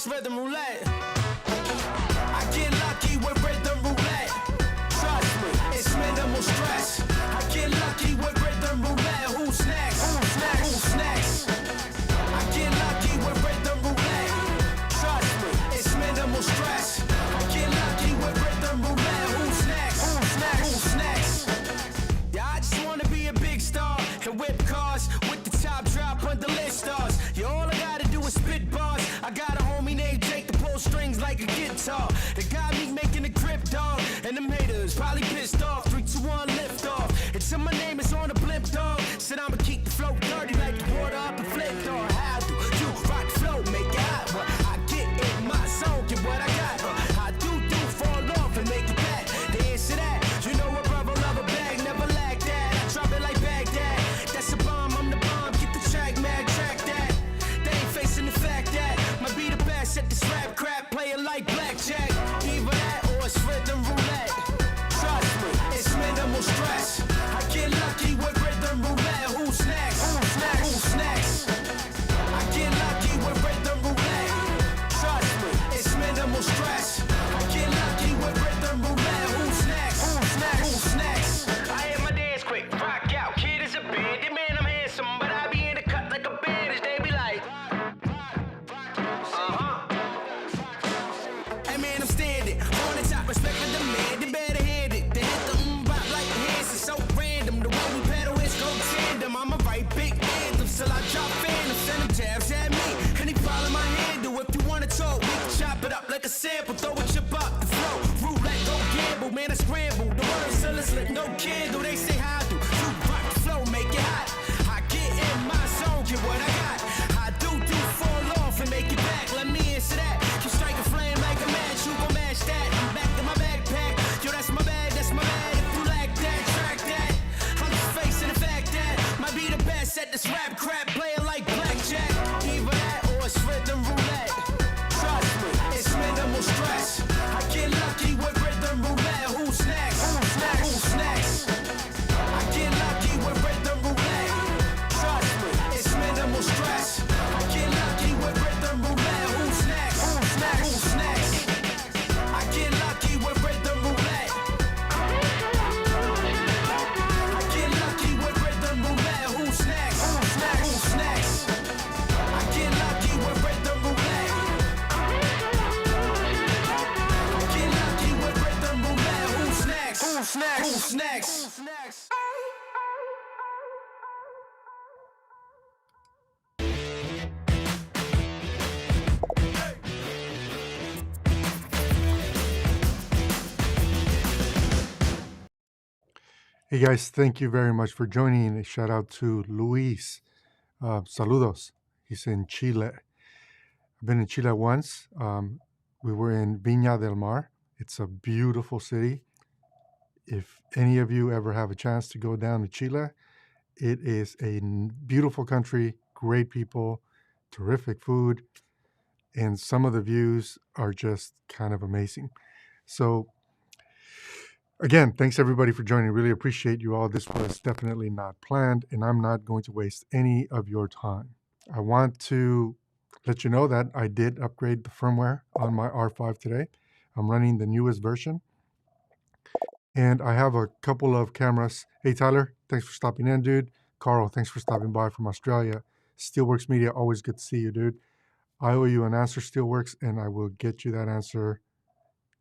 it's rhythm roulette. I get lucky with rhythm roulette. Trust me, it's minimal stress. I get lucky with rhythm roulette. Who's next? Who's next? Who's next? I get lucky with rhythm roulette. Trust me, it's minimal stress. I get lucky with rhythm roulette. Who's next? Who's next? Who's next? Yeah, I just wanna be a big star and whip cars with the top drop under lit stars. Yeah, all I gotta do is spit bars. I got a homie named Jake to pull strings like a guitar. The got me making a grip, dog, and them haters probably pissed off. 3, 2, 1, lift off. Until my name is on the blimp, dog. Said I'ma keep the flow dirty like the water up a flip, dog. How do you rock the flow, make it hot? What I get in my zone, get what I got. I do fall off and make it back. The answer that, you know a brother love a bag, never lack that. I drop it like Baghdad. That's a bomb, I'm the bomb. Get the track, mad track that. They ain't facing the fact that might be the best at this rap crap, play it like blackjack. Either that or it's rhythm roulette. Trust me, it's minimal stress. I get lucky with rhythm roulette. Who's next? Who's next? Who's next? I get lucky with rhythm roulette. Trust me, it's minimal stress. I get lucky with rhythm roulette. Who's next? Who's next? Who's next? I hit my dance quick, rock out, kid is a bandit. Man, I'm handsome, but I be in the cut like a bandage. They be like, hey man, I'm standing on the top, respect the demand. They better hand it. They hit the bop like the hands. It's so random. The way we pedal is go tandem. I'm a right big anthems till I drop phantom. Send them jabs at me, and he follow my handle. If you wanna talk, we can chop it up like a sample. Throw it chip up the flow. Roulette, go gamble, man, I scramble. The word still is lit, no candle. They say how do you rock the flow, make it hot. I get in my zone, get what I got. I do fall off and make it back. Let me answer that. You strike a flame like a match, you gon' match that. I'm back in my backpack. Yo, that's my bag, that's my bag. If you like that, track that. I'm just facing the fact that might be the best at this rap crap, play it like blackjack. Either that or it's rhythm roulette. Trust me, it's minimal stress. I get lucky with rhythm roulette. Who's next? Who's next? Who's next? I get lucky with rhythm roulette. Trust me, it's minimal stress. I get lucky with rhythm roulette. Who's next? Who's next? Who's next? I get lucky with rhythm roulette. I get lucky with rhythm roulette. Who's next? Who's next? Who's next? I get lucky with rhythm roulette. I get lucky with rhythm roulette. Who's next? Who's next? Who's next? Who's next? Hey guys, thank you very much for joining. A shout out to Luis. Saludos. He's in Chile. I've been in Chile once. We were in Viña del Mar. It's a beautiful city. If any of you ever have a chance to go down to Chile, it is a beautiful country, great people, terrific food, and some of the views are just kind of amazing. So again, thanks everybody for joining. Really appreciate you all. This was definitely not planned, and I'm not going to waste any of your time. I want to let you know that I did upgrade the firmware on my R5 today. I'm running the newest version, and I have a couple of cameras. Hey Tyler, thanks for stopping in, dude. Carl, thanks for stopping by from Australia. Steelworks Media, always good to see you, dude. I owe you an answer, Steelworks, and I will get you that answer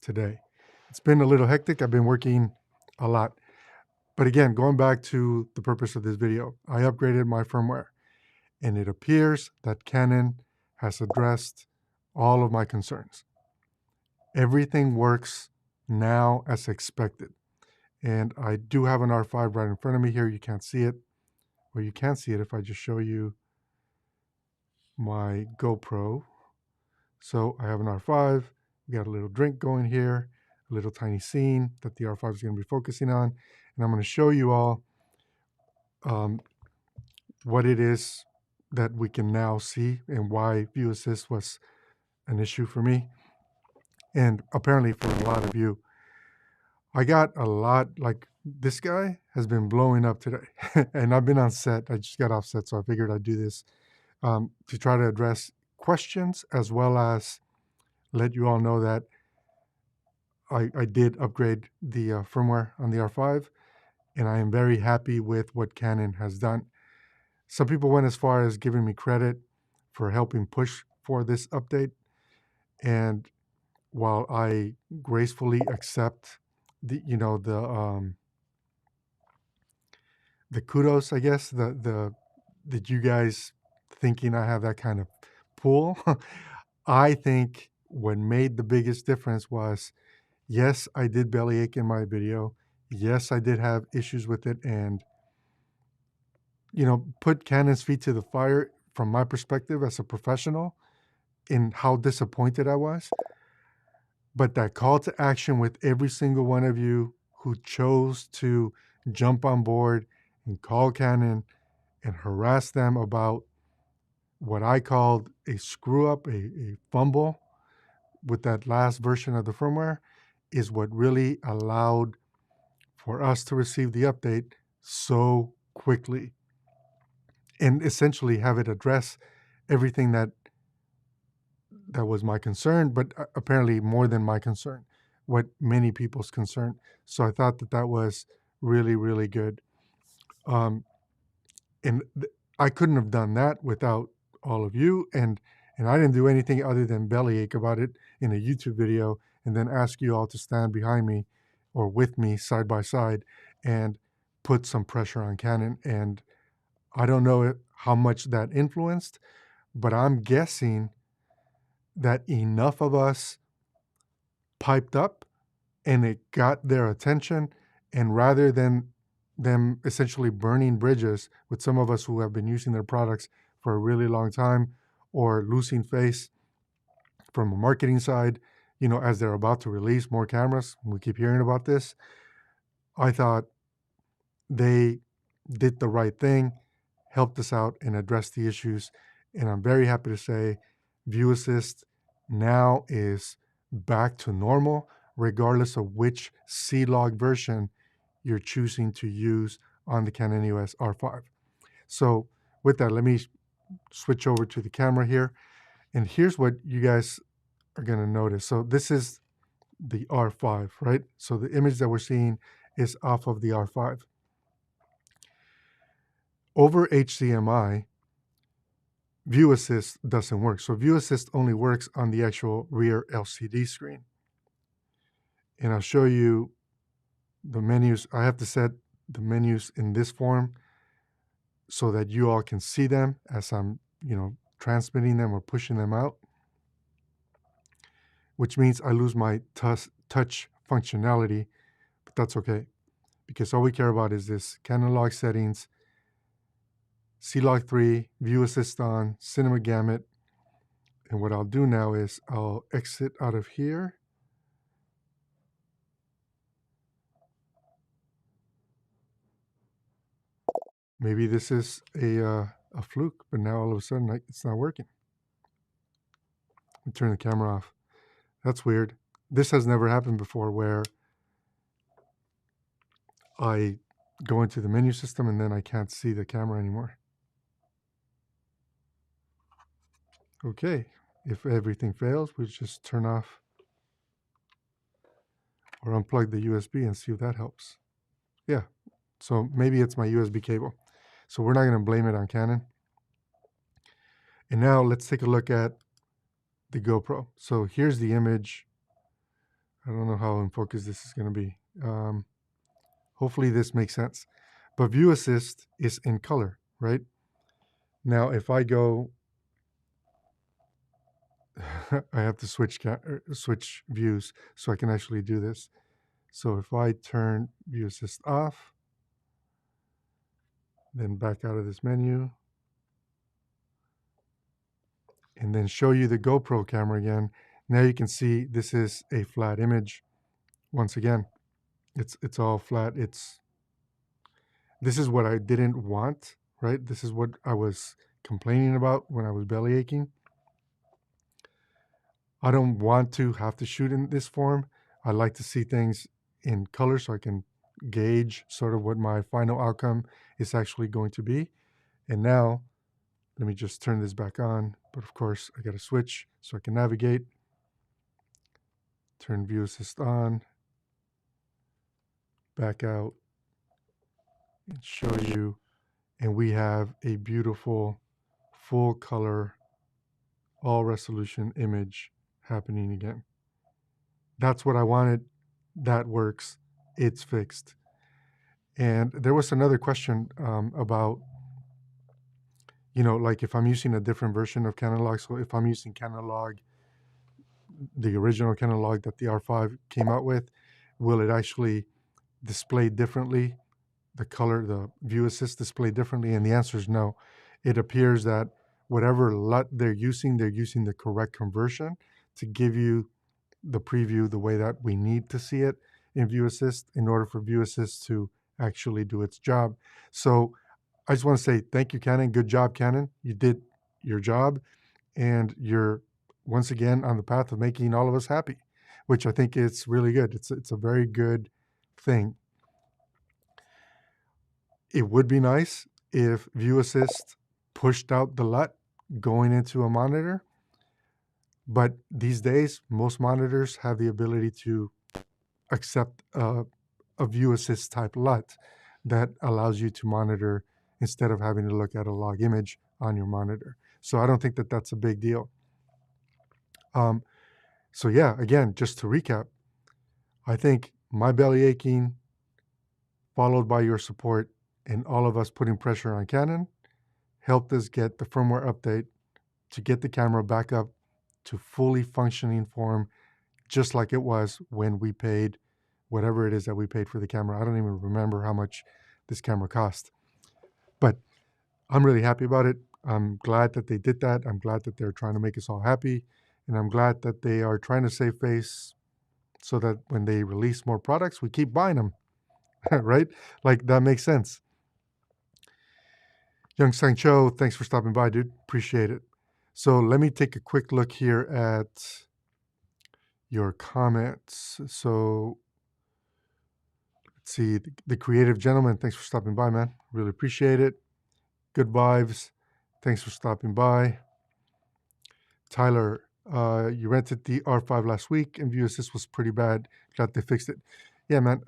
today. It's been a little hectic. I've been working a lot. But again, going back to the purpose of this video, I upgraded my firmware, and it appears that Canon has addressed all of my concerns. Everything works now as expected. And I do have an R5 right in front of me here. You can't see it. Well, you can see it if I just show you my GoPro. So I have an R5. We got a little drink going here, a little tiny scene that the R5 is going to be focusing on. And I'm going to show you all what it is that we can now see and why view assist was an issue for me. And apparently for a lot of you. I got a lot, like this guy has been blowing up today. And I've been on set. I just got off set, so I figured I'd do this to try to address questions as well as let you all know that I did upgrade the firmware on the R5, and I am very happy with what Canon has done. Some people went as far as giving me credit for helping push for this update, and while I gracefully accept the kudos, I guess, the that you guys thinking I have that kind of pull, I think what made the biggest difference was, yes, I did bellyache in my video. Yes, I did have issues with it, and put Canon's feet to the fire from my perspective as a professional in how disappointed I was. But that call to action with every single one of you who chose to jump on board and call Canon and harass them about what I called a screw up, a fumble with that last version of the firmware, is what really allowed for us to receive the update so quickly and essentially have it address everything that was my concern, but apparently more than my concern, what many people's concern. So I thought that was really, really good. Um, and I couldn't have done that without all of you. And I didn't do anything other than bellyache about it in a YouTube video and then ask you all to stand behind me or with me side by side and put some pressure on Canon. And I don't know how much that influenced, but I'm guessing that enough of us piped up and it got their attention. And rather than them essentially burning bridges with some of us who have been using their products for a really long time or losing face from a marketing side, as they're about to release more cameras, we keep hearing about this. I thought they did the right thing, helped us out and addressed the issues. And I'm very happy to say View Assist now is back to normal, regardless of which C-Log version you're choosing to use on the Canon EOS R5. So with that, let me switch over to the camera here. And here's what you guys are going to notice. So this is the R5, right? So the image that we're seeing is off of the R5. Over HDMI, View Assist doesn't work. So View Assist only works on the actual rear LCD screen. And I'll show you the menus. I have to set the menus in this form so that you all can see them as I'm, transmitting them or pushing them out, which means I lose my touch functionality, but that's okay because all we care about is this Canon log settings, C-Log 3, View Assist on, Cinema Gamut. And what I'll do now is I'll exit out of here. Maybe this is a fluke, but now all of a sudden it's not working. Let me turn the camera off. That's weird. This has never happened before where I go into the menu system and then I can't see the camera anymore. Okay, if everything fails, we just turn off or unplug the USB and see if that helps. Yeah, so maybe it's my USB cable. So we're not going to blame it on Canon. And now let's take a look at the GoPro. So here's the image. I don't know how in focus this is going to be. Hopefully this makes sense. But View Assist is in color, right? Now if I go, I have to switch views so I can actually do this. So if I turn View Assist off, then back out of this menu, and then show you the GoPro camera again, now you can see this is a flat image. Once again, it's all flat. This is what I didn't want, right? This is what I was complaining about when I was belly aching. I don't want to have to shoot in this form. I like to see things in color so I can gauge sort of what my final outcome is actually going to be. And now, let me just turn this back on. But of course, I got to switch so I can navigate. turn view assist on, back out, and show you. And we have a beautiful full color, all resolution image happening again. That's what I wanted. That works. It's fixed. And there was another question about, like if I'm using a different version of Canon log. So if I'm using Canon log, the original Canon log that the R5 came out with, will it actually display differently? The color, the view assist display differently? And the answer is no. It appears that whatever LUT they're using the correct conversion to give you the preview the way that we need to see it in view assist in order for view assist to actually do its job. So I just want to say thank you, Canon. Good job, Canon. You did your job, and you're once again on the path of making all of us happy, which I think is really good. It's a very good thing. It would be nice if view assist pushed out the LUT going into a monitor, but these days most monitors have the ability to accept a view assist type LUT that allows you to monitor instead of having to look at a log image on your monitor. So I don't think that that's a big deal. So yeah, again, just to recap, I think my belly aching, followed by your support and all of us putting pressure on Canon, helped us get the firmware update to get the camera back up to fully functioning form, just like it was when we paid whatever it is that we paid for the camera. I don't even remember how much this camera cost, but I'm really happy about it. I'm glad that they did that. I'm glad that they're trying to make us all happy, and I'm glad that they are trying to save face so that when they release more products, we keep buying them, right? Like, that makes sense. Young Sancho, thanks for stopping by, dude. Appreciate it. So let me take a quick look here at your comments. So let's see, the creative gentleman, thanks for stopping by, man. Really appreciate it. Good vibes. Thanks for stopping by. Tyler, you rented the R5 last week and view assist was pretty bad. Glad they fixed it. Yeah, man.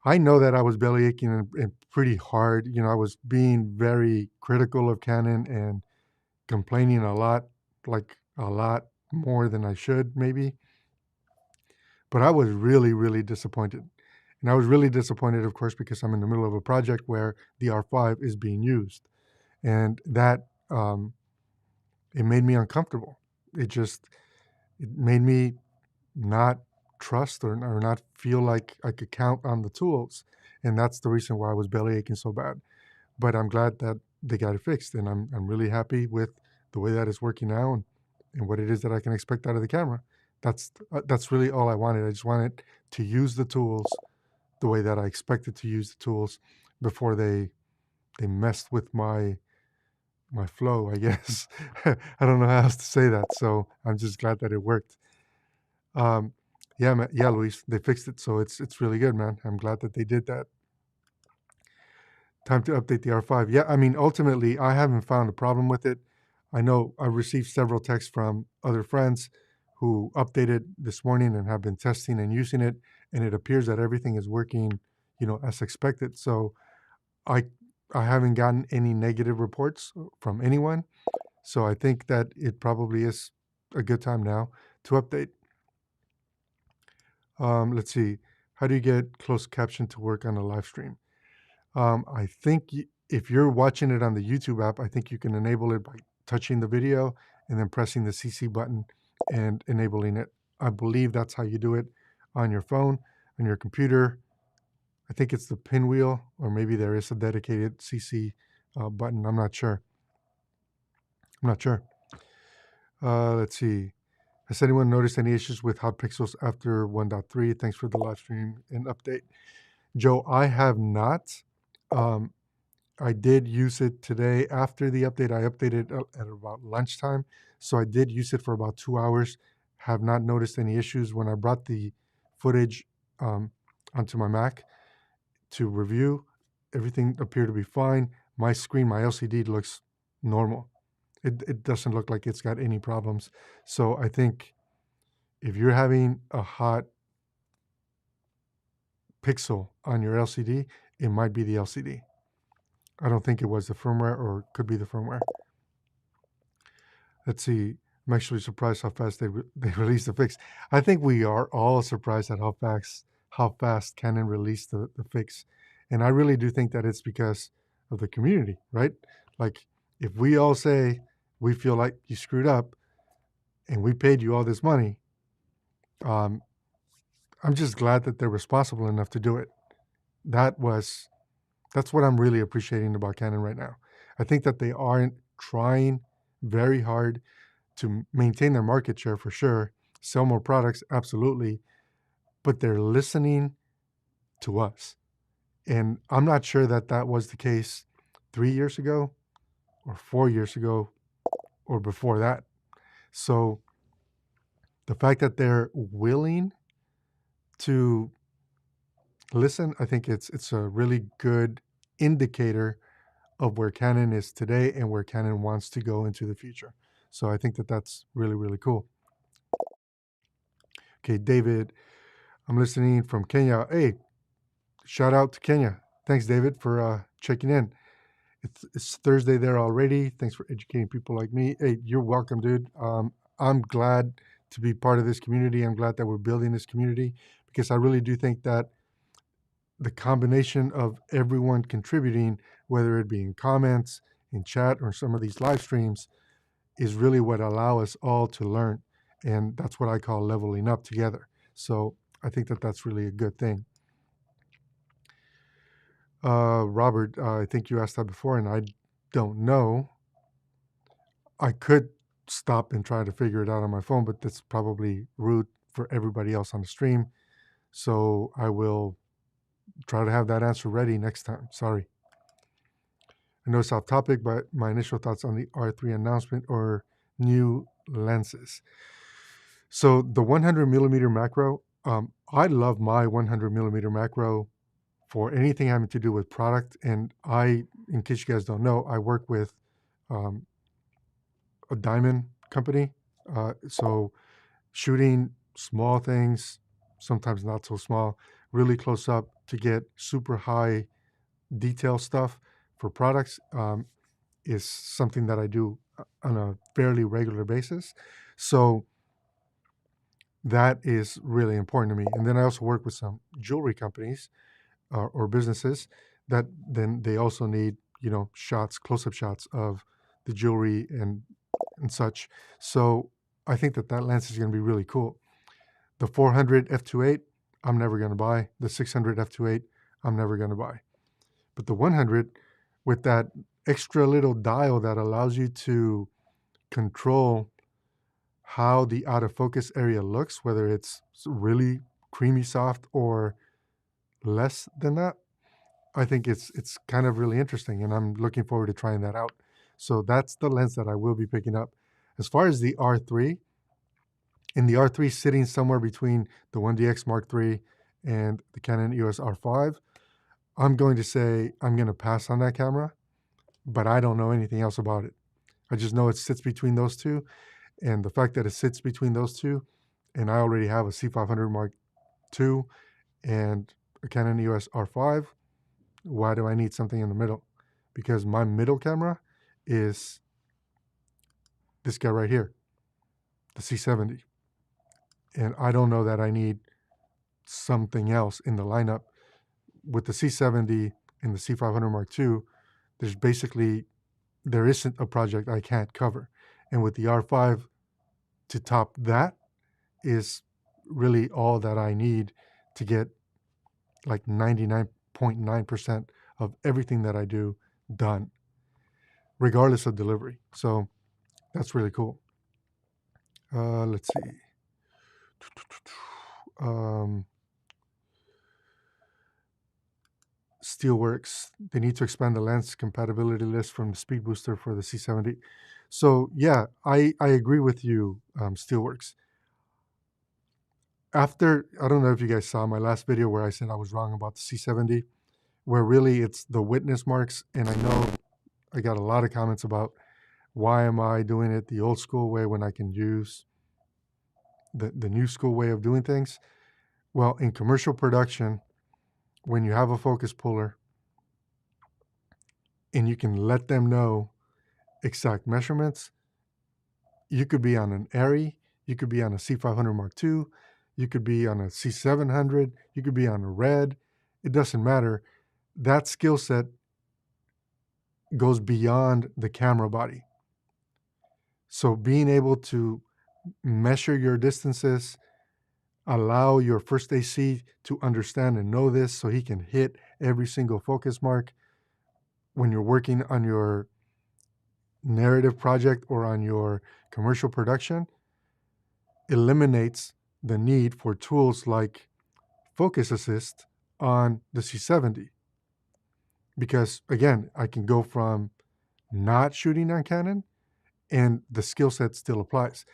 I know that I was belly aching and pretty hard. I was being very critical of Canon and complaining a lot, like a lot more than I should maybe. But I was really, really disappointed. And I was really disappointed, of course, because I'm in the middle of a project where the R5 is being used. And that, it made me uncomfortable. It made me not trust or not feel like I could count on the tools. And that's the reason why I was belly aching so bad. But I'm glad that they got it fixed. And I'm really happy with the way that it's working now and what it is that I can expect out of the camera. That's really all I wanted. I just wanted to use the tools the way that I expected to use the tools before they messed with my flow, I guess. I don't know how else to say that. So I'm just glad that it worked. Yeah, man, yeah, Luis, they fixed it. So it's really good, man. I'm glad that they did that. Time to update the R5. Yeah, I mean, ultimately, I haven't found a problem with it. I know I received several texts from other friends who updated this morning and have been testing and using it, and it appears that everything is working, as expected. So I haven't gotten any negative reports from anyone. So I think that it probably is a good time now to update. Let's see. How do you get closed caption to work on a live stream? I think if you're watching it on the YouTube app, I think you can enable it by touching the video and then pressing the CC button and enabling it. I believe that's how you do it on your phone, on your computer. I think it's the pinwheel, or maybe there is a dedicated CC button. I'm not sure. Let's see. Has anyone noticed any issues with hot pixels after 1.3? Thanks for the live stream and update. Joe, I have not. I did use it today after the update. I updated at about lunchtime. So I did use it for about 2 hours. Have not noticed any issues. When I brought the footage onto my Mac to review, everything appeared to be fine. My screen, my LCD looks normal. It doesn't look like it's got any problems. So I think if you're having a hot pixel on your LCD, it might be the LCD. I don't think it was the firmware, or could be the firmware. Let's see. I'm actually surprised how fast they released the fix. I think we are all surprised at how fast Canon released the fix. And I really do think that it's because of the community, right? Like, if we all say we feel like you screwed up and we paid you all this money, I'm just glad that they're responsible enough to do it. That's what I'm really appreciating about Canon right now. I think that they aren't trying very hard to maintain their market share for sure, sell more products, absolutely, but they're listening to us. And I'm not sure that that was the case 3 years ago or 4 years ago or before that. So the fact that they're willing to listen, I think it's a really good indicator of where Canon is today and where Canon wants to go into the future. So I think that that's really, really cool. Okay, David, I'm listening from Kenya. Hey, shout out to Kenya. Thanks, David, for checking in. It's Thursday there already. Thanks for educating people like me. Hey, you're welcome, dude. I'm glad to be part of this community. I'm glad that we're building this community, because I really do think that the combination of everyone contributing, whether it be in comments, in chat, or some of these live streams, is really what allow us all to learn. And that's what I call leveling up together. So I think that that's really a good thing. Robert, I think you asked that before, and I don't know. I could stop and try to figure it out on my phone, but that's probably rude for everybody else on the stream. So I will try to have that answer ready next time. Sorry. I know it's off topic, but my initial thoughts on the R3 announcement or new lenses. So the 100 millimeter macro, I love my 100 millimeter macro for anything having to do with product. And in case you guys don't know, I work with a diamond company. So shooting small things, sometimes not so small, really close up to get super high detail stuff for products is something that I do on a fairly regular basis. So that is really important to me. And then I also work with some jewelry companies or businesses that then they also need, shots, close-up shots of the jewelry and such. So I think that lens is going to be really cool. The 400 f2.8, I'm never going to buy. The 600 f2.8, I'm never going to buy. But the 100, with that extra little dial that allows you to control how the out of focus area looks, whether it's really creamy soft or less than that, I think it's kind of really interesting, and I'm looking forward to trying that out. So that's the lens that I will be picking up. As far as the R3, in the R3 sitting somewhere between the 1DX Mark III and the Canon EOS R5, I'm going to say I'm going to pass on that camera, but I don't know anything else about it. I just know it sits between those two, and the fact that it sits between those two, and I already have a C500 Mark II and a Canon EOS R5, why do I need something in the middle? Because my middle camera is this guy right here, the C70. And I don't know that I need something else in the lineup. With the C70 and the C500 Mark II, there isn't a project I can't cover. And with the R5 to top that is really all that I need to get like 99.9% of everything that I do done, regardless of delivery. So that's really cool. Let's see. Steelworks, they need to expand the lens compatibility list from the speed booster for the C70. So yeah, I agree with you, Steelworks. I don't know if you guys saw my last video where I said I was wrong about the C70, where really it's the witness marks. And I know I got a lot of comments about why am I doing it the old school way when I can use the new school way of doing things. Well, in commercial production, when you have a focus puller and you can let them know exact measurements, you could be on an ARRI, you could be on a C500 Mark II, you could be on a C700, you could be on a RED. It doesn't matter. That skill set goes beyond the camera body. So being able to measure your distances, allow your first AC to understand and know this so he can hit every single focus mark when you're working on your narrative project or on your commercial production, eliminates the need for tools like Focus Assist on the C70. Because again, I can go from not shooting on Canon and the skill set still applies.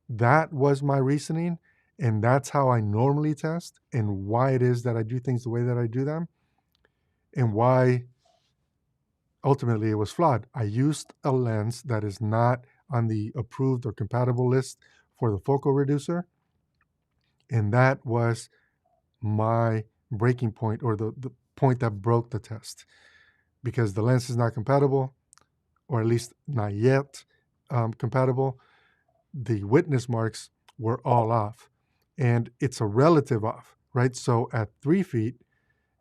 That was my reasoning, and that's how I normally test, and why it is that I do things the way that I do them, and why ultimately it was flawed. I used a lens that is not on the approved or compatible list for the focal reducer, and that was my breaking point, or the point that broke the test, because the lens is not compatible, or at least not yet compatible. The witness marks were all off, and it's a relative off, right? So at 3 feet,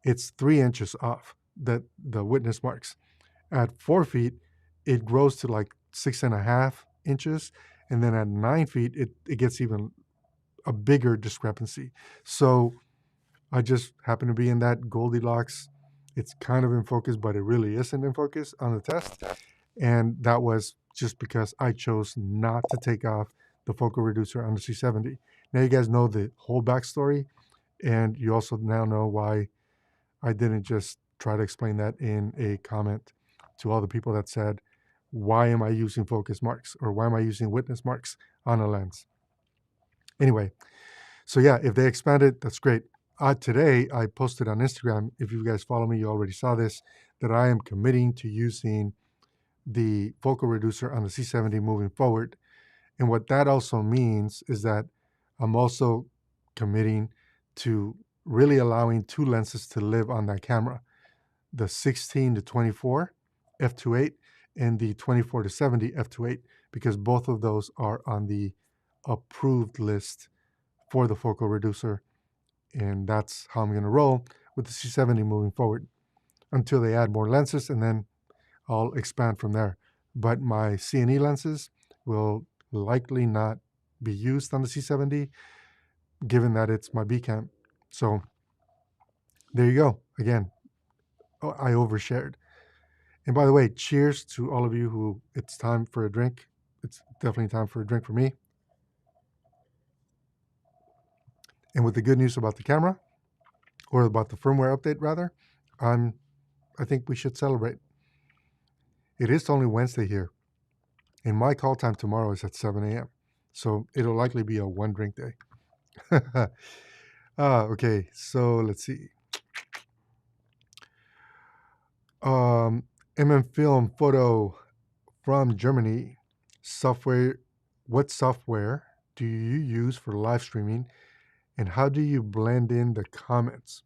it's 3 inches off, that the witness marks. At 4 feet, it grows to like 6.5 inches, and then at 9 feet, it gets even a bigger discrepancy. So I just happen to be in that Goldilocks. It's kind of in focus, but it really isn't in focus on the test. And that was just because I chose not to take off the focal reducer on the C70. Now you guys know the whole backstory, and you also now know why I didn't just try to explain that in a comment to all the people that said, why am I using focus marks, or why am I using witness marks on a lens? Anyway, so yeah, if they expand it, that's great. Today, I posted on Instagram, if you guys follow me, you already saw this, that I am committing to using the focal reducer on the C70 moving forward. And what that also means is that I'm also committing to really allowing 2 lenses to live on that camera, the 16 to 24 f2.8 and the 24 to 70 f2.8, because both of those are on the approved list for the focal reducer. And that's how I'm going to roll with the C70 moving forward until they add more lenses, and then I'll expand from there. But my C&E lenses will likely not be used on the C70, given that it's my B cam. So there you go. Again, I overshared. And by the way, cheers to all of you who it's time for a drink. It's definitely time for a drink for me. And with the good news about the camera, or about the firmware update rather, I think we should celebrate. It is only Wednesday here, and my call time tomorrow is at 7 a.m. So it'll likely be a 1 drink day. Okay, so let's see. Film Photo from Germany. What software do you use for live streaming, and how do you blend in the comments?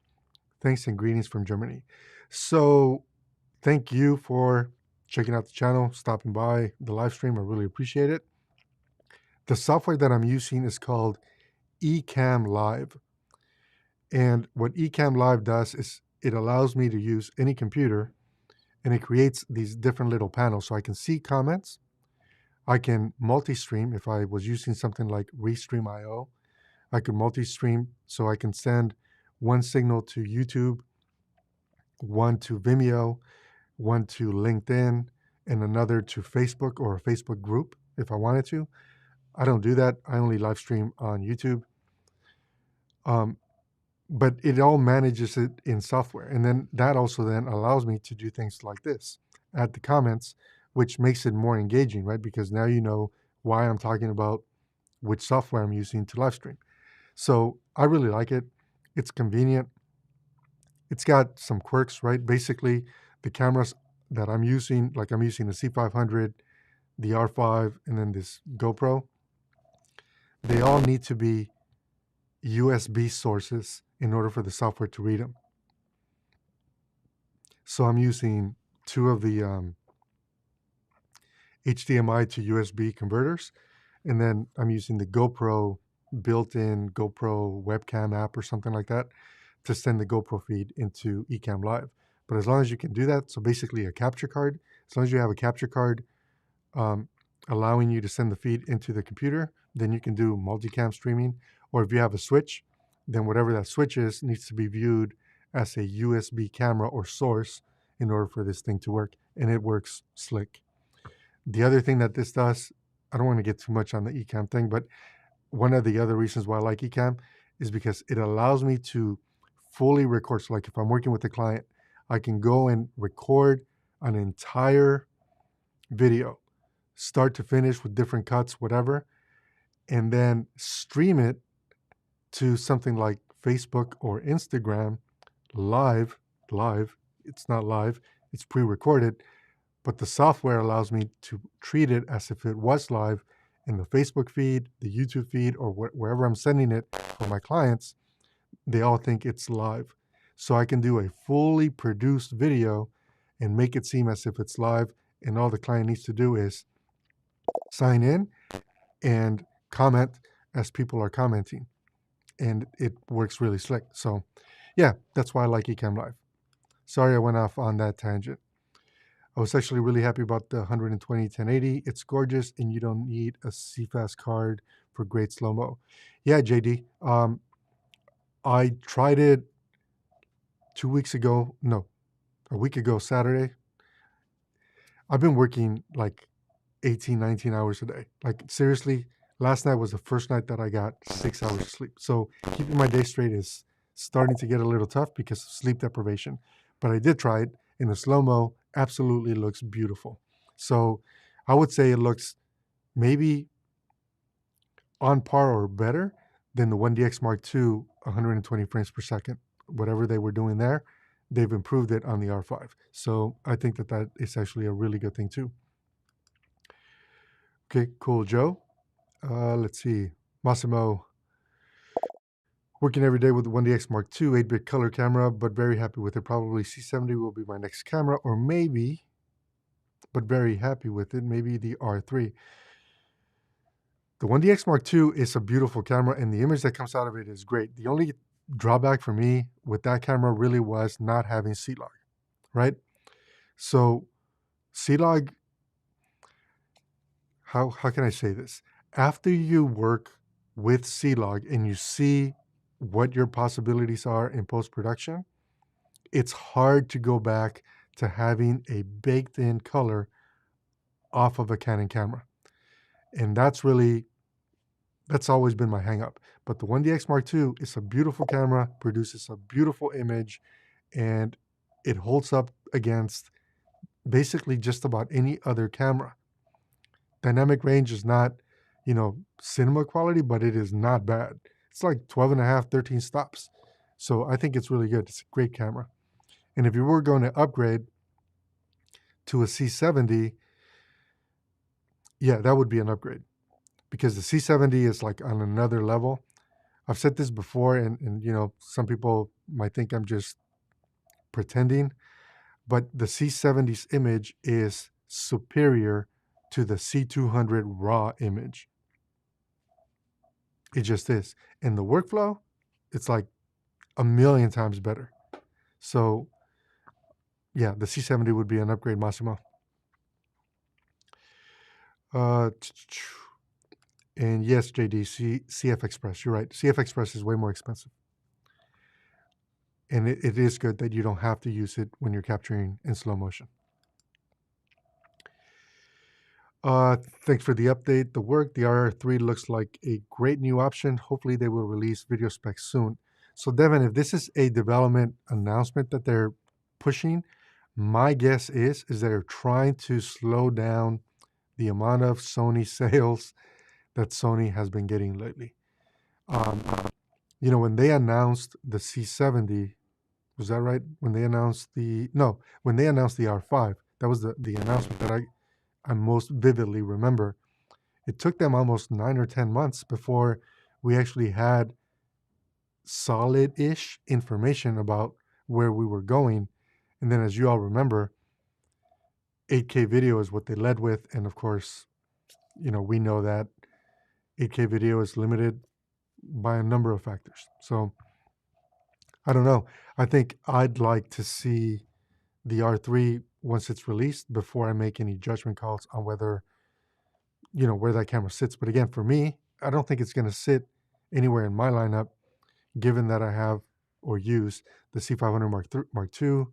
Thanks and greetings from Germany. So thank you for checking out the channel, stopping by the live stream. I really appreciate it. The software that I'm using is called Ecamm Live. And what Ecamm Live does is it allows me to use any computer, and it creates these different little panels. So I can see comments. I can multi-stream. If I was using something like Restream.io, I could multi-stream, so I can send one signal to YouTube, one to Vimeo, one to LinkedIn, and another to Facebook or a Facebook group if I wanted to. I don't do that. I only live stream on YouTube. But it all manages it in software. And then that also then allows me to do things like this, add the comments, which makes it more engaging, right? Because now you know why I'm talking about which software I'm using to live stream. So I really like it. It's convenient. It's got some quirks, right? Basically, the cameras that I'm using, like I'm using the C500, the R5, and then this GoPro. they all need to be USB sources in order for the software to read them. So I'm using two of the HDMI to USB converters, and then I'm using the GoPro built-in GoPro webcam app or something like that to send the GoPro feed into Ecamm Live. But as long as you can do that, so basically a capture card, as long as you have a capture card allowing you to send the feed into the computer, then you can do multicam streaming. Or if you have a switch, then whatever that switch is needs to be viewed as a USB camera or source in order for this thing to work. And it works slick. The other thing that this does, I don't want to get too much on the Ecamm thing, but one of the other reasons why I like Ecamm is because it allows me to fully record. So like if I'm working with a client, I can go and record an entire video, start to finish with different cuts, whatever, and then stream it to something like Facebook or Instagram live. It's not live, it's pre-recorded, but the software allows me to treat it as if it was live in the Facebook feed, the YouTube feed, or wherever I'm sending it for my clients. They all think it's live. So I can do a fully produced video and make it seem as if it's live, and all the client needs to do is sign in and comment as people are commenting, and it works really slick. So yeah, that's why I like Ecamm Live. Sorry I went off on that tangent. I was actually really happy about the 120 1080. It's gorgeous, and you don't need a CFast card for great slow-mo. Yeah, JD. I tried it 2 weeks ago. No, a week ago Saturday. I've been working like 18, 19 hours a day. Like seriously, last night was the first night that I got 6 hours of sleep. So keeping my day straight is starting to get a little tough because of sleep deprivation. But I did try it, and the slow-mo absolutely looks beautiful. So I would say it looks maybe on par or better than the 1DX Mark II 120 frames per second. Whatever they were doing there, they've improved it on the R5. So I think that that is actually a really good thing too. Okay, cool, Joe. Let's see. Massimo, working every day with the 1DX Mark II 8-bit color camera, but very happy with it. Probably C70 will be my next camera, or maybe, but very happy with it, maybe the R3. The 1DX Mark II is a beautiful camera, and the image that comes out of it is great. The only drawback for me with that camera really was not having C-Log, right? So C-Log, how can I say this? After you work with C-Log and you see what your possibilities are in post-production, it's hard to go back to having a baked-in color off of a Canon camera. And that's always been my hang-up. But the 1DX Mark II is a beautiful camera, produces a beautiful image, and it holds up against basically just about any other camera. Dynamic range is not, cinema quality, but it is not bad. It's like 12 and a half, 13 stops. So I think it's really good. It's a great camera. And if you were going to upgrade to a C70, yeah, that would be an upgrade, because the C70 is like on another level. I've said this before, and some people might think I'm just pretending, but the C70's image is superior to the C200 RAW image. It just is. And the workflow, it's like a million times better. So yeah, the C70 would be an upgrade, Massimo. And yes, JD, CF Express, you're right. CF Express is way more expensive. And it is good that you don't have to use it when you're capturing in slow motion. Thanks for the update. The RR3 looks like a great new option. Hopefully they will release video specs soon. So Devin, if this is a development announcement that they're pushing, my guess is they're trying to slow down the amount of Sony sales that Sony has been getting lately. When they announced the C70, was that right? When they announced the R5, that was the announcement that I most vividly remember. it took them almost 9 or 10 months before we actually had solid-ish information about where we were going. And then, as you all remember, 8K video is what they led with. And of course, we know that 8K video is limited by a number of factors. So I don't know. I think I'd like to see the R3 once it's released before I make any judgment calls on whether, where that camera sits. But again, for me, I don't think it's going to sit anywhere in my lineup, given that I have or use the C500 Mark II,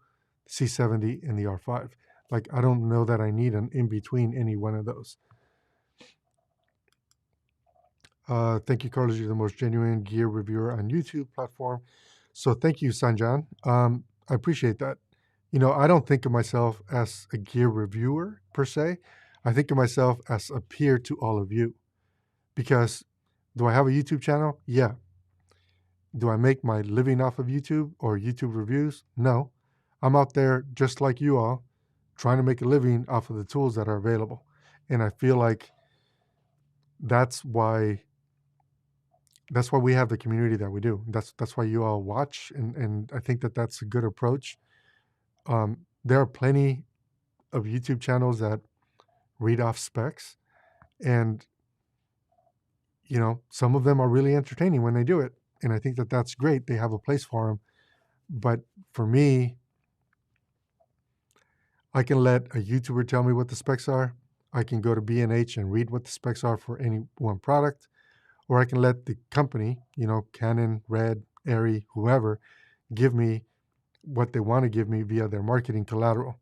C70, and the R5. Like, I don't know that I need an in between any one of those. Thank you, Carlos. You're the most genuine gear reviewer on YouTube platform. So thank you, Sanjan. I appreciate that. I don't think of myself as a gear reviewer per se. I think of myself as a peer to all of you. Because do I have a YouTube channel? Yeah. Do I make my living off of YouTube or YouTube reviews? No. I'm out there just like you all, trying to make a living off of the tools that are available. And I feel like that's why we have the community that we do. That's why you all watch, and I think that that's a good approach. There are plenty of YouTube channels that read off specs, and some of them are really entertaining when they do it, and I think that that's great. They have a place for them. But for me, I can let a YouTuber tell me what the specs are. I can go to B&H and read what the specs are for any one product. Or I can let the company, Canon, Red, Arri, whoever, give me what they want to give me via their marketing collateral.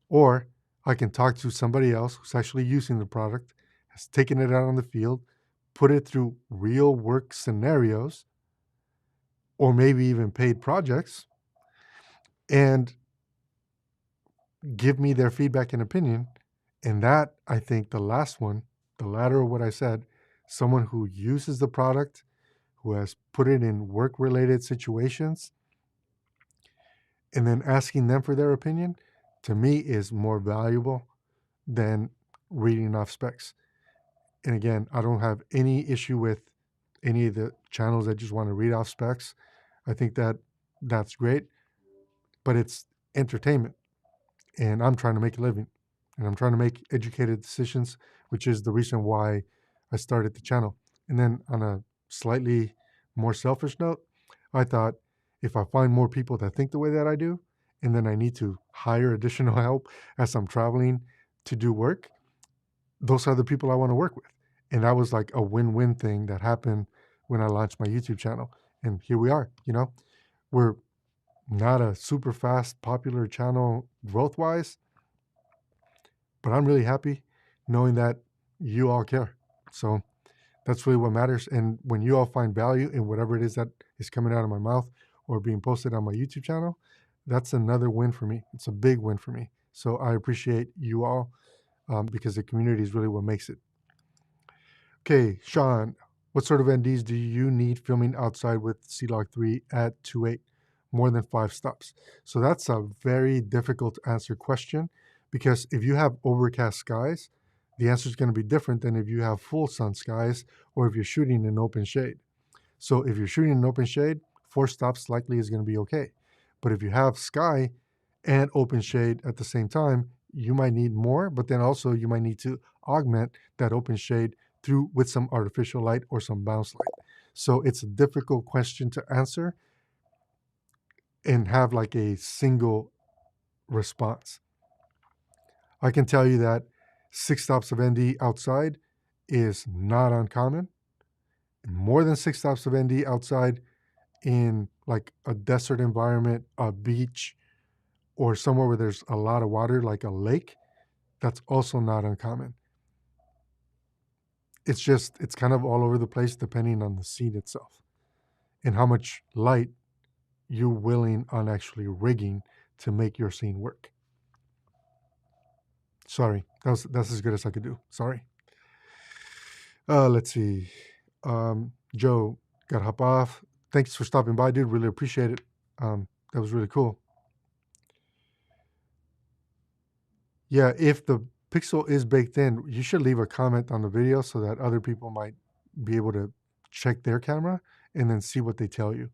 Or I can talk to somebody else who's actually using the product, has taken it out on the field, put it through real work scenarios, or maybe even paid projects, and give me their feedback and opinion. And that, I think, the last one, the latter of what I said, someone who uses the product, who has put it in work-related situations, and then asking them for their opinion, to me is more valuable than reading off specs. And again, I don't have any issue with any of the channels that just want to read off specs. I think that that's great, but it's entertainment, and I'm trying to make a living, and I'm trying to make educated decisions, which is the reason why I started the channel. And then on a slightly more selfish note, I thought, if I find more people that think the way that I do, and then I need to hire additional help as I'm traveling to do work, those are the people I want to work with. And that was like a win-win thing that happened when I launched my YouTube channel. And here we are, we're not a super fast, popular channel growth-wise, but I'm really happy knowing that you all care. So that's really what matters. And when you all find value in whatever it is that is coming out of my mouth or being posted on my YouTube channel, that's another win for me. It's a big win for me. So I appreciate you all because the community is really what makes it. Okay, Sean, what sort of NDs do you need filming outside with C-Log 3 at 2.8? More than 5 stops. So that's a very difficult to answer question, because if you have overcast skies, the answer is going to be different than if you have full sun skies or if you're shooting in open shade. So if you're shooting in open shade, 4 stops likely is going to be okay. But if you have sky and open shade at the same time, you might need more, but then also you might need to augment that open shade with some artificial light or some bounce light. So it's a difficult question to answer and have like a single response. I can tell you that 6 stops of ND outside is not uncommon. More than 6 stops of ND outside in like a desert environment, a beach, or somewhere where there's a lot of water, like a lake, that's also not uncommon. It's kind of all over the place depending on the scene itself and how much light you're willing on actually rigging to make your scene work. Sorry, that's as good as I could do. Sorry. Let's see. Joe, gotta hop off. Thanks for stopping by, dude. Really appreciate it. That was really cool. Yeah, if the Pixel is baked in. You should leave a comment on the video so that other people might be able to check their camera and then see what they tell you.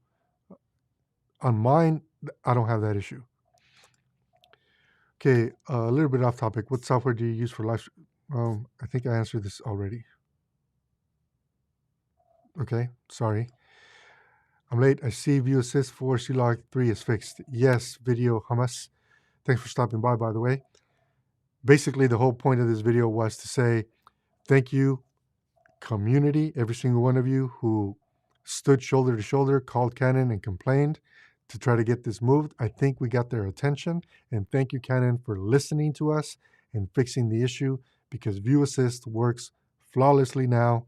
On mine, I don't have that issue. Okay, a little bit off topic. What software do you use for live? I think I answered this already. Okay, sorry. I'm late. I see View Assist 4 C-Log 3 is fixed. Yes, Video Hummus. Thanks for stopping by the way. Basically, the whole point of this video was to say thank you, community, every single one of you who stood shoulder to shoulder, called Canon and complained to try to get this moved. I think we got their attention, and thank you, Canon, for listening to us and fixing the issue, because View Assist works flawlessly now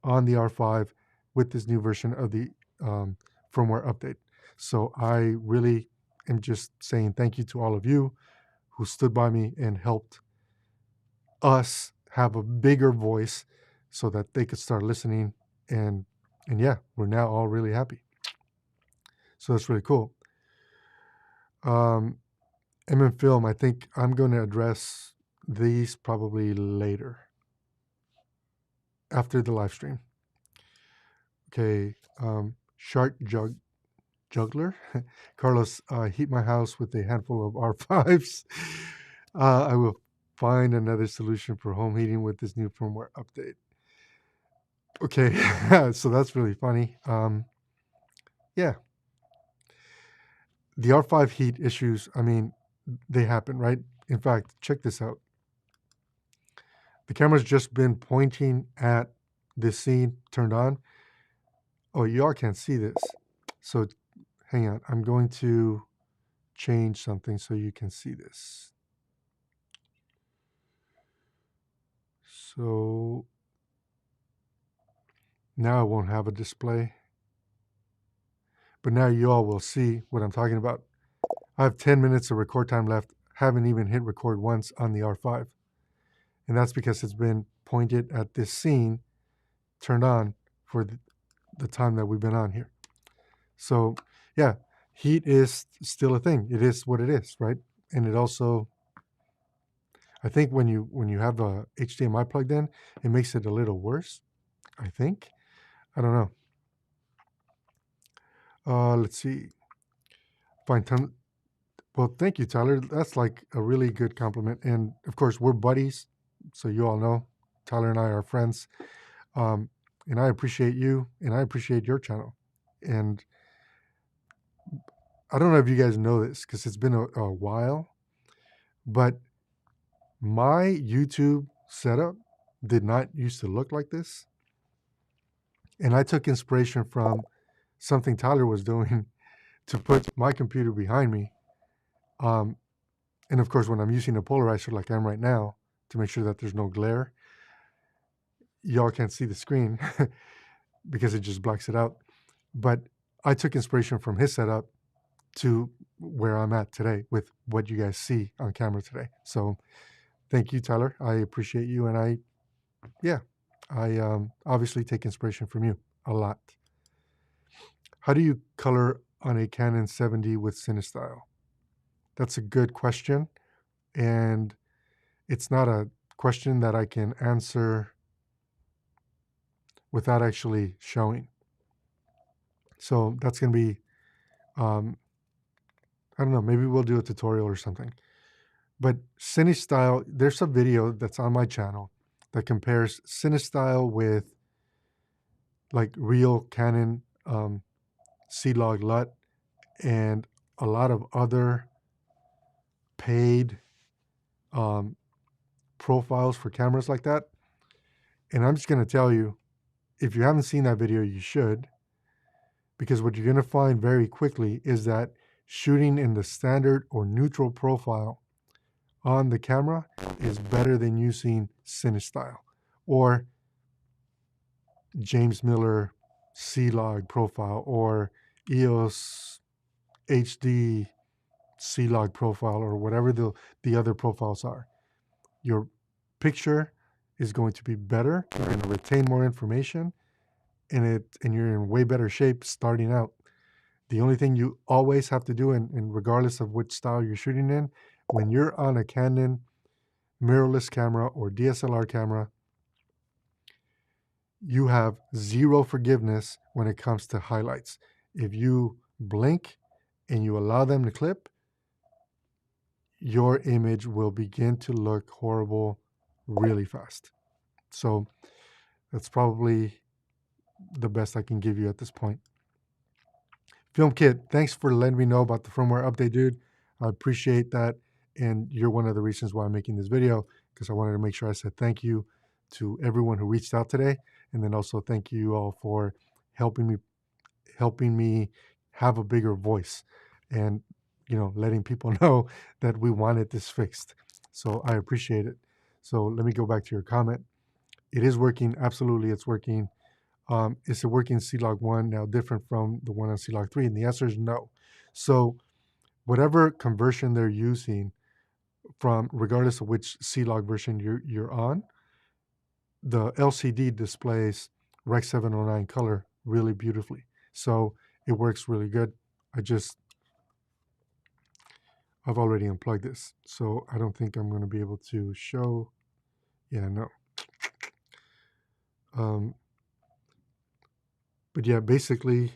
on the R5 with this new version of the firmware update. So I really am just saying thank you to all of you who stood by me and helped us have a bigger voice so that they could start listening. And yeah, we're now all really happy. So that's really cool. Film, I think I'm going to address these probably later after the live stream. Okay, Shark Juggler. Carlos, heat my house with a handful of R5s. I will find another solution for home heating with this new firmware update. Okay, so that's really funny. Yeah. The R5 heat issues, I mean, they happen, right? In fact, check this out. The camera's just been pointing at this scene turned on. Oh, y'all can't see this. So hang on. I'm going to change something so you can see this. So now I won't have a display. But now you all will see what I'm talking about. I have 10 minutes of record time left. Haven't even hit record once on the R5. And that's because it's been pointed at this scene turned on for the time that we've been on here. So yeah, heat is still a thing. It is what it is, right? And it also, I think when you have a HDMI plugged in, it makes it a little worse, I think. I don't know. Let's see. Fine. Well, thank you, Tyler. That's like a really good compliment. And of course, we're buddies, so you all know Tyler and I are friends. And I appreciate you, and I appreciate your channel. And I don't know if you guys know this because it's been a while, but my YouTube setup did not used to look like this. And I took inspiration from something Tyler was doing to put my computer behind me. And of course, when I'm using a polarizer like I am right now to make sure that there's no glare, y'all can't see the screen because it just blacks it out. But I took inspiration from his setup to where I'm at today with what you guys see on camera today. So thank you, Tyler. I appreciate you. And I obviously take inspiration from you a lot. How do you color on a Canon 7D with Cinestyle? That's a good question. And it's not a question that I can answer without actually showing. So that's going to be, I don't know, maybe we'll do a tutorial or something. But Cinestyle, there's a video that's on my channel that compares Cinestyle with like real Canon C-Log LUT and a lot of other paid profiles for cameras like that. And I'm just going to tell you, if you haven't seen that video, you should, because what you're going to find very quickly is that shooting in the standard or neutral profile on the camera is better than using Cinestyle or James Miller C-Log profile or EOS HD C-Log profile or whatever the other profiles are. Your picture is going to be better. You're going to retain more information, and you're in way better shape starting out. The only thing you always have to do, and regardless of which style you're shooting in, when you're on a Canon mirrorless camera or DSLR camera, you have zero forgiveness when it comes to highlights. If you blink and you allow them to clip, your image will begin to look horrible really fast. So that's probably the best I can give you at this point. Film Kit, thanks for letting me know about the firmware update, dude. I appreciate that. And you're one of the reasons why I'm making this video, because I wanted to make sure I said thank you to everyone who reached out today. And then also thank you all for helping me have a bigger voice and, letting people know that we wanted this fixed. So I appreciate it. So let me go back to your comment. It is working. Absolutely, it's working. Is it working C-Log 1 now different from the one on C-Log 3? And the answer is no. So whatever conversion they're using from, regardless of which C-Log version you're on, the LCD displays Rec 709 color really beautifully. So it works really good. I've already unplugged this, so I don't think I'm going to be able to show. Yeah, no. But yeah, basically,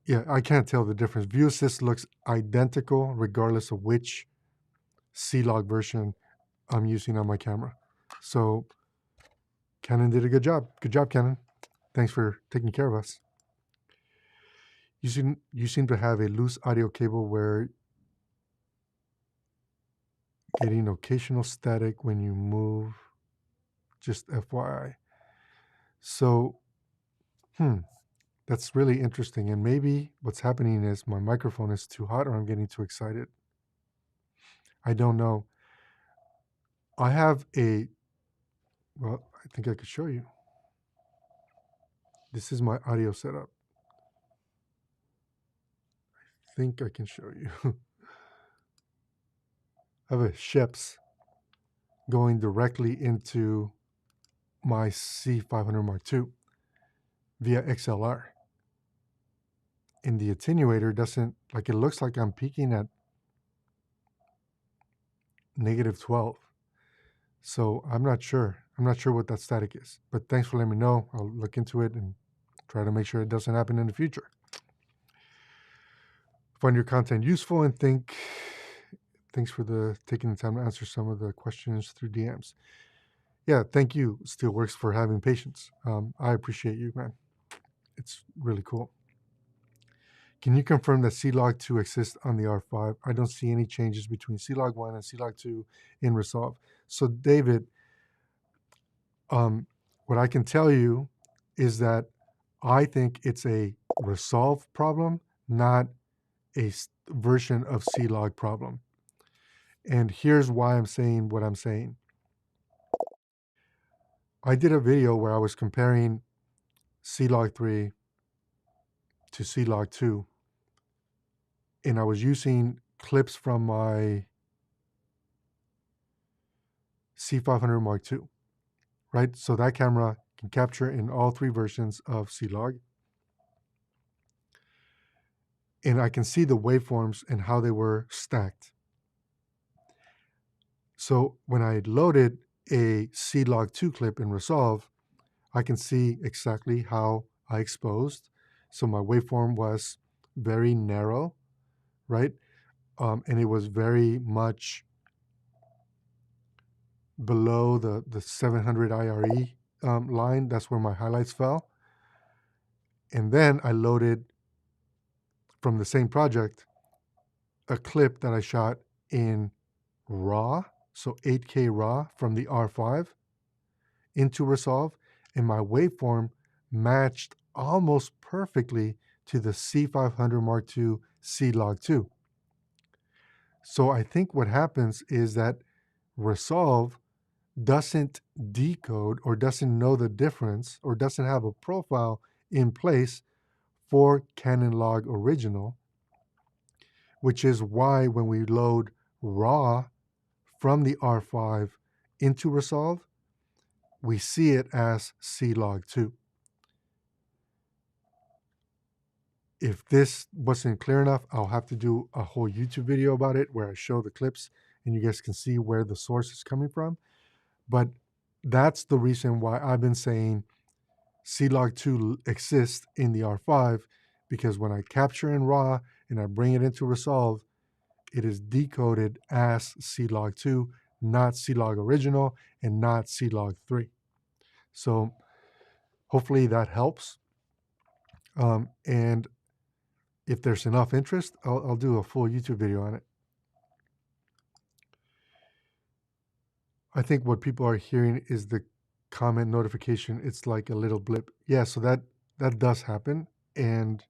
yeah, I can't tell the difference. View Assist looks identical regardless of which C-Log version I'm using on my camera. So Canon did a good job. Good job, Canon. Thanks for taking care of us. You seem to have a loose audio cable where getting occasional static when you move. Just FYI. So, that's really interesting. And maybe what's happening is my microphone is too hot or I'm getting too excited. I don't know. I have well, I think I could show you. This is my audio setup. I think I can show you. I have a Sheps going directly into my C500 Mark II via XLR. And the attenuator doesn't, it looks like I'm peaking at -12. So I'm not sure. I'm not sure what that static is. But thanks for letting me know. I'll look into it and try to make sure it doesn't happen in the future. Find your content useful and thanks for taking the time to answer some of the questions through DMs. Yeah, thank you, Steelworks, for having patience. I appreciate you, man. It's really cool. Can you confirm that C-Log 2 exists on the R5? I don't see any changes between C-Log 1 and C-Log 2 in Resolve. So, David, what I can tell you is that I think it's a Resolve problem, not a version of C-Log problem. And here's why I'm saying what I'm saying. I did a video where I was comparing C-Log 3 to C-Log 2, and I was using clips from my C500 Mark II, right? So that camera can capture in all three versions of C-Log. And I can see the waveforms and how they were stacked. So when I loaded a C-Log 2 clip in Resolve, I can see exactly how I exposed. So my waveform was very narrow, right? And it was very much below the 700 IRE line. That's where my highlights fell. And then I loaded from the same project a clip that I shot in RAW, so 8K RAW from the R5 into Resolve, and my waveform matched almost perfectly to the C500 Mark II C-Log 2. So I think what happens is that Resolve doesn't decode or doesn't know the difference or doesn't have a profile in place for Canon Log Original, which is why when we load RAW from the R5 into Resolve, we see it as C-Log 2. If this wasn't clear enough, I'll have to do a whole YouTube video about it where I show the clips and you guys can see where the source is coming from. But that's the reason why I've been saying C-Log2 exists in the R5, because when I capture in RAW and I bring it into Resolve, it is decoded as C-Log2, not C-Log original and not C-Log3. So hopefully that helps. And if there's enough interest, I'll do a full YouTube video on it. I think what people are hearing is the comment notification. It's like a little blip. Yeah, so that does happen. And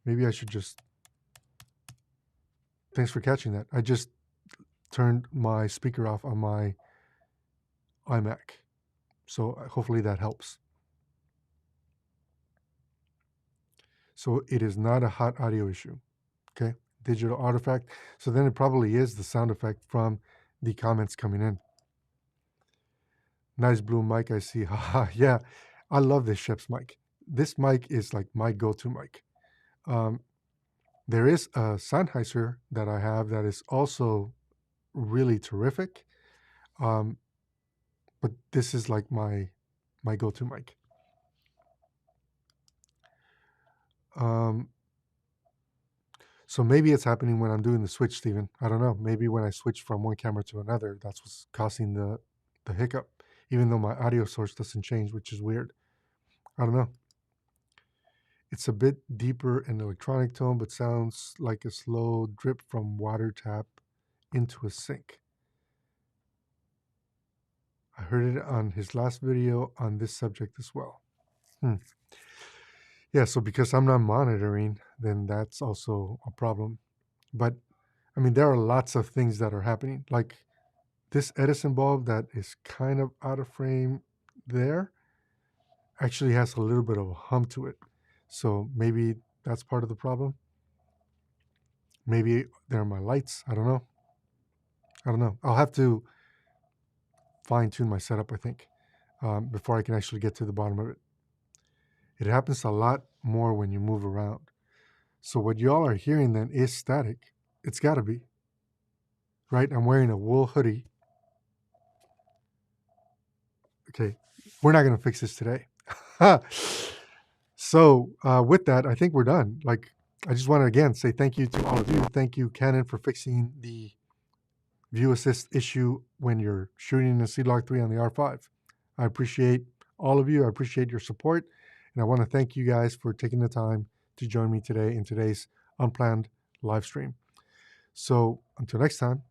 maybe I should just... Thanks for catching that. I just turned my speaker off on my iMac. So hopefully that helps. So it is not a hot audio issue. Okay, digital artifact. So then it probably is the sound effect from the comments coming in. Nice blue mic, I see. Haha, yeah, I love this Shep's mic. This mic is like my go-to mic. There is a Sennheiser that I have that is also really terrific. But this is like my go-to mic. So maybe it's happening when I'm doing the switch, Steven. I don't know. Maybe when I switch from one camera to another, that's what's causing the hiccup, even though my audio source doesn't change, which is weird. I don't know. It's a bit deeper in electronic tone, but sounds like a slow drip from water tap into a sink. I heard it on his last video on this subject as well. Yeah, so because I'm not monitoring, then that's also a problem. But, I mean, there are lots of things that are happening. Like this Edison bulb that is kind of out of frame there actually has a little bit of a hum to it. So maybe that's part of the problem. Maybe they're my lights. I don't know. I'll have to fine-tune my setup, I think, before I can actually get to the bottom of it. It happens a lot more when you move around. So what y'all are hearing then is static. It's got to be. Right? I'm wearing a wool hoodie. Okay. We're not going to fix this today. So with that, I think we're done. Like, I just want to, again, say thank you to all of you. Thank you, Canon, for fixing the view assist issue when you're shooting a C-Log3 on the R5. I appreciate all of you. I appreciate your support. And I want to thank you guys for taking the time to join me today in today's unplanned live stream. So until next time,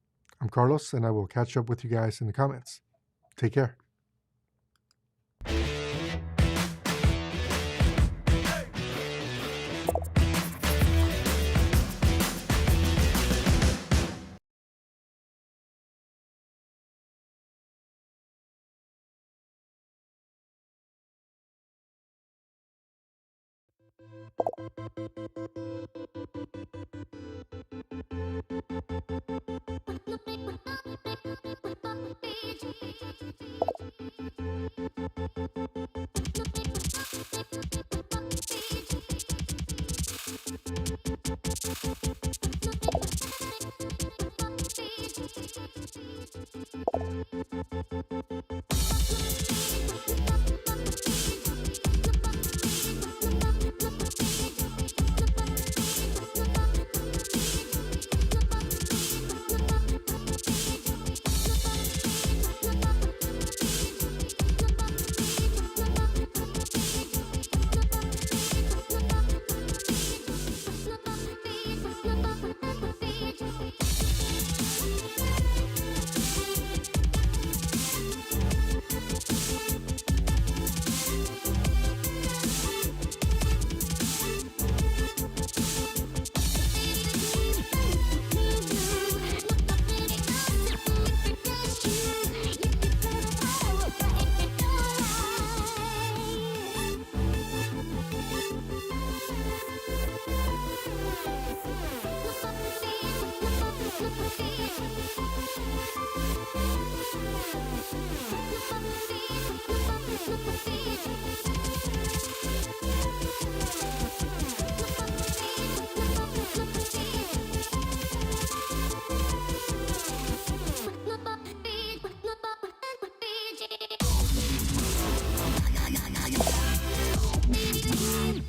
I'm Carlos, and I will catch up with you guys in the comments. Take care.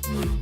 Yeah.